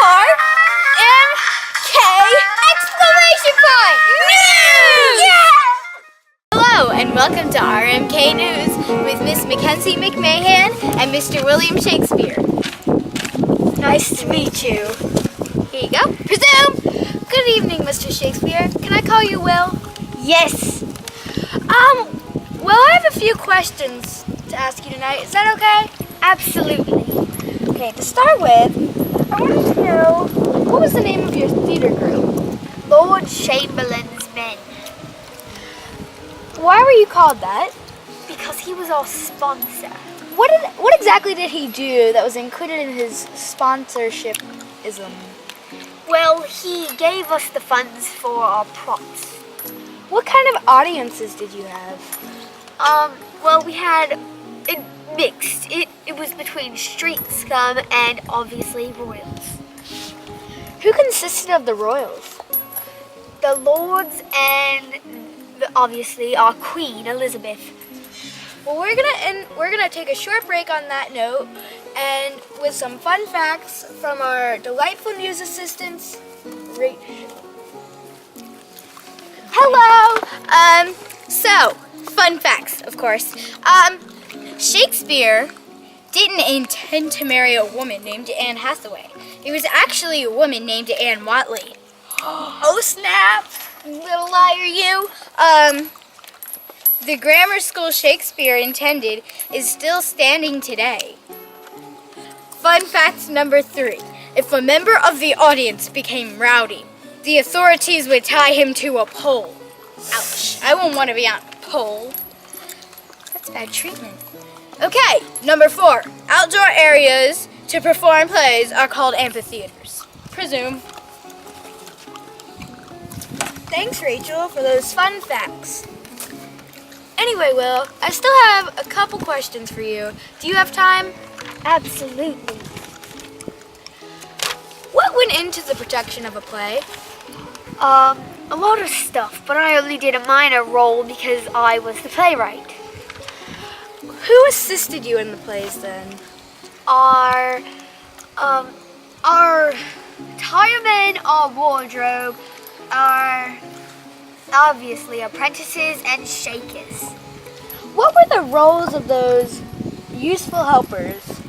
RMK! Exclamation point! News! Yeah! Hello and welcome to RMK News with Miss McKenzie McMahon and Mr. William Shakespeare. Nice to meet you. Here you go. Presume! Good evening, Mr. Shakespeare. Can I call you Will? Yes. Well, I have a few questions to ask you tonight. Is that okay? Absolutely. Okay, to start with, I wanted to know, what was the name of your theater group? Lord Chamberlain's Men. Why were you called that? Because he was our sponsor. What exactly did he do that was included in his sponsorship-ism? Well, he gave us the funds for our props. What kind of audiences did you have? Well, we had it mixed. It was between street scum and obviously royals. Who consisted of the royals? The lords and obviously our Queen Elizabeth. Well, we're gonna take a short break on that note, and with some fun facts from our delightful news assistants, Rachel. Hello. So fun facts, of course. Shakespeare didn't intend to marry a woman named Anne Hathaway. It was actually a woman named Anne Watley. Oh snap! Little liar you. The grammar school Shakespeare intended is still standing today. Fun fact number 3. If a member of the audience became rowdy, the authorities would tie him to a pole. Ouch. I wouldn't want to be on a pole. That's bad treatment. Okay, number 4. Outdoor areas to perform plays are called amphitheaters. Presume. Thanks, Rachel, for those fun facts. Anyway, Will, I still have a couple questions for you. Do you have time? Absolutely. What went into the production of a play? A lot of stuff, but I only did a minor role because I was the playwright. Who assisted you in the plays then? Our tiremen, our wardrobe, our obviously apprentices and shakers. What were the roles of those useful helpers?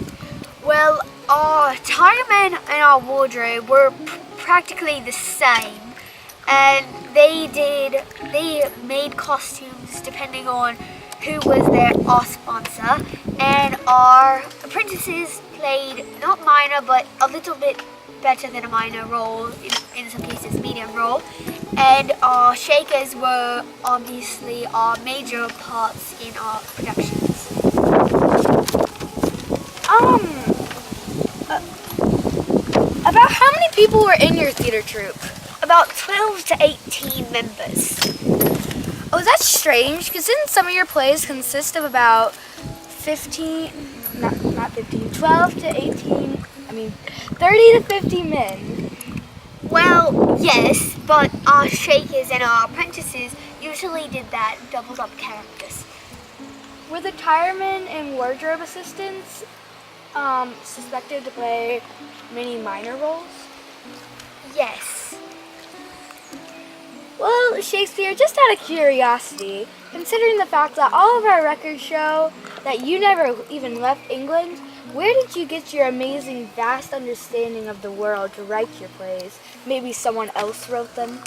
Well, our tiremen and our wardrobe were practically the same, and they made costumes depending on who was our sponsor, and our apprentices played not minor but a little bit better than a minor role, in some cases medium role, and our shakers were obviously our major parts in our productions. About how many people were in your theater troupe? About 12 to 18 members. Oh, that's strange, because didn't some of your plays consist of about 12 to 18, 30 to 50 men? Well, yes, but our shakers and our apprentices usually did that, doubled up characters. Were the tiremen and wardrobe assistants suspected to play many minor roles? Yes. Well, Shakespeare, just out of curiosity, considering the fact that all of our records show that you never even left England, where did you get your amazing, vast understanding of the world to write your plays? Maybe someone else wrote them?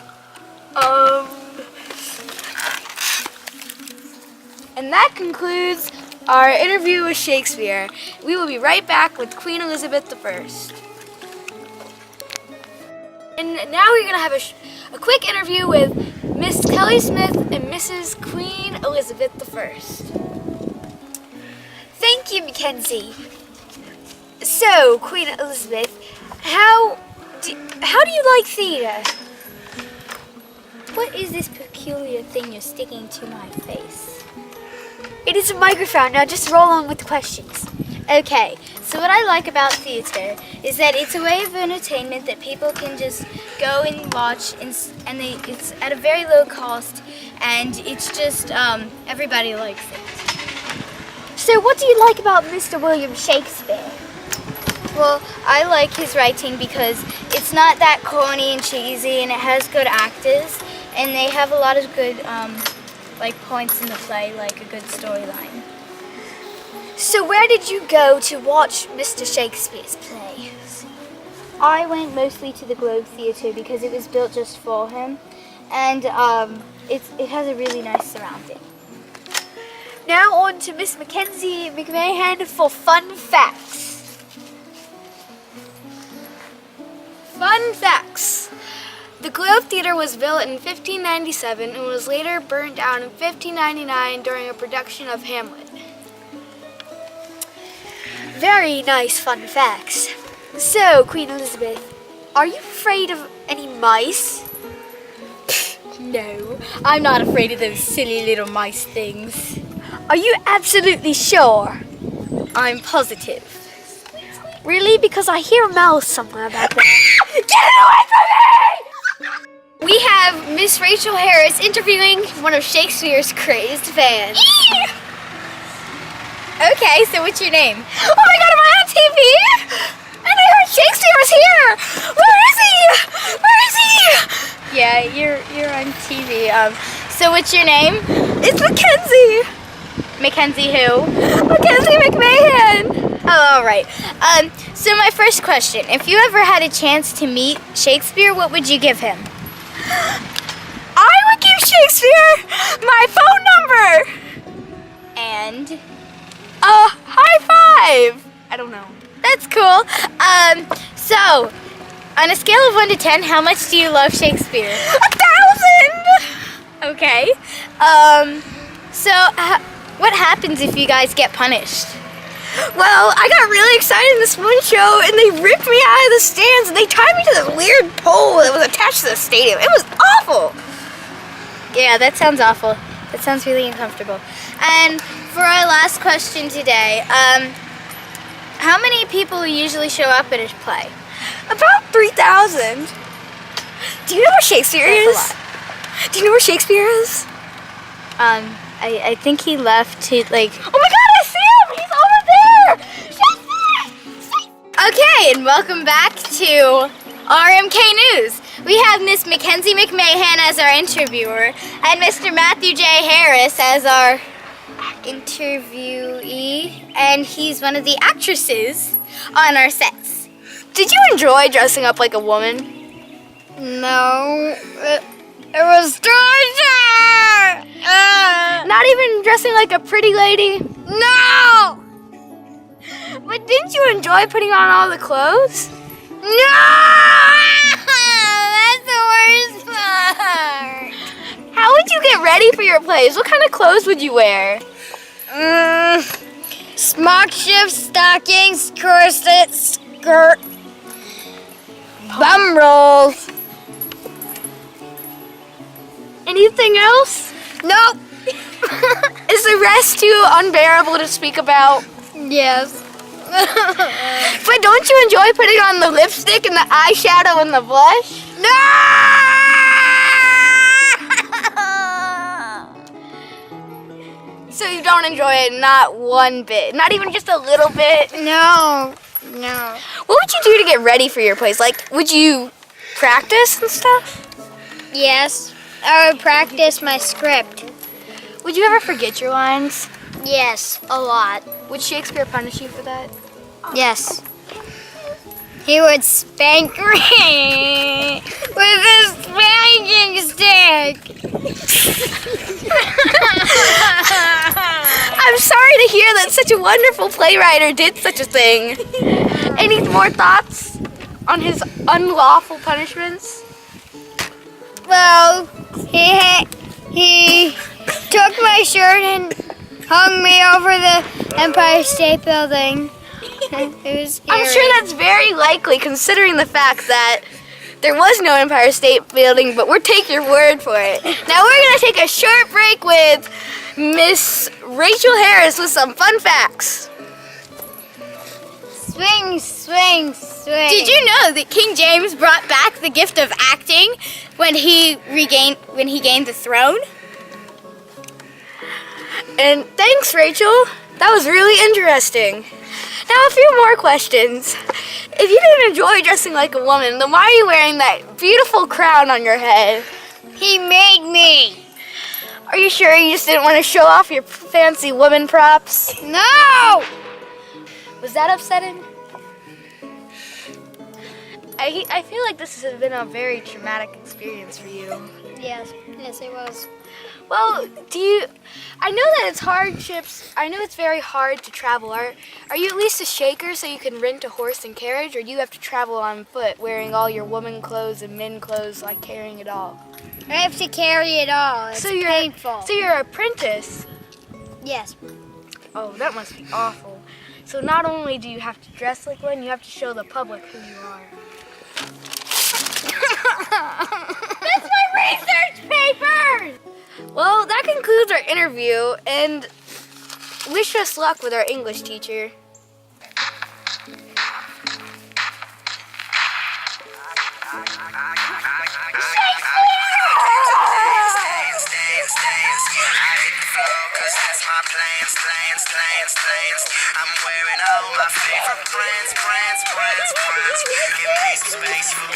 And that concludes our interview with Shakespeare. We will be right back with Queen Elizabeth I. And now we're going to have a quick interview with Miss Kelly Smith and Mrs. Queen Elizabeth I. Thank you, McKenzie. So, Queen Elizabeth, how do you like theater? What is this peculiar thing you're sticking to my face? It is a microphone. Now just roll on with the questions. Okay, so what I like about theater is that it's a way of entertainment that people can just go and watch, and it's at a very low cost, and it's just, everybody likes it. So what do you like about Mr. William Shakespeare? Well, I like his writing because it's not that corny and cheesy, and it has good actors, and they have a lot of good like points in the play, like a good storyline. So where did you go to watch Mr. Shakespeare's play? I went mostly to the Globe Theatre because it was built just for him, and it has a really nice surrounding. Now on to Miss McKenzie McMahon for fun facts. Fun facts. The Globe Theatre was built in 1597 and was later burnt down in 1599 during a production of Hamlet. Very nice fun facts. So, Queen Elizabeth, are you afraid of any mice? No, I'm not afraid of those silly little mice things. Are you absolutely sure? I'm positive. Really? Because I hear a mouse somewhere back there. Get it away from me! We have Miss Rachel Harris interviewing one of Shakespeare's crazed fans. Okay, so what's your name? Oh my god, am I on TV? And I heard Shakespeare was here! Where is he? Where is he? Yeah, you're on TV. So what's your name? It's Mackenzie! Mackenzie who? Mackenzie McMahon! Oh, all right. So my first question, if you ever had a chance to meet Shakespeare, what would you give him? I would give Shakespeare my phone number! And? High five! I don't know. That's cool. So, on a scale of 1 to 10, how much do you love Shakespeare? 1,000! Okay. So, what happens if you guys get punished? Well, I got really excited in this one show, and they ripped me out of the stands, and they tied me to this weird pole that was attached to the stadium. It was awful! Yeah, that sounds awful. That sounds really uncomfortable. And for our last question today, how many people usually show up at a play? About 3,000. Do you know where Shakespeare That's a is? lot. Do you know where Shakespeare is? I think he left to, like... Oh my god, I see him! He's over there! Shakespeare! Okay, and welcome back to RMK News. We have Miss Mackenzie McMahon as our interviewer and Mr. Matthew J. Harris as our interviewee, and he's one of the actresses on our sets. Did you enjoy dressing up like a woman? No, it was torture! Not even dressing like a pretty lady? No! But didn't you enjoy putting on all the clothes? No! That's the worst part. How would you get ready for your plays? What kind of clothes would you wear? Smock shifts, stockings, corset, skirt, bum rolls. Anything else? Nope. Is the rest too unbearable to speak about? Yes. But don't you enjoy putting on the lipstick and the eyeshadow and the blush? So you don't enjoy it not one bit? Not even just a little bit? No. What would you do to get ready for your plays? Like, would you practice and stuff? Yes. I would practice my script. Would you ever forget your lines? Yes, a lot. Would Shakespeare punish you for that? Yes. He would spank me with his spanking stick. I'm sorry to hear that such a wonderful playwright did such a thing. Any more thoughts on his unlawful punishments? Well, he took my shirt and hung me over the Empire State Building. It was scary. I'm sure that's very likely, considering the fact that there was no Empire State Building, but we'll take your word for it. Now we're going to take a short break with Miss Rachel Harris with some fun facts. Swing, swing, swing. Did you know that King James brought back the gift of acting when he gained the throne? And thanks, Rachel. That was really interesting. Now a few more questions. If you didn't enjoy dressing like a woman, then why are you wearing that beautiful crown on your head? He made me. Are you sure you just didn't want to show off your fancy woman props? No! Was that upsetting? I feel like this has been a very traumatic experience for you. Yes, it was. Well, I know that it's hardships. I know it's very hard to travel. Are you at least a shaker so you can rent a horse and carriage, or do you have to travel on foot wearing all your woman clothes and men clothes, like carrying it all? I have to carry it all. It's painful. So you're an apprentice. Yes. Oh, that must be awful. So not only do you have to dress like one, you have to show the public who you are. That's my research paper! Well, that concludes our interview, and wish us luck with our English teacher. I'm wearing all my favorite brands. Give me space for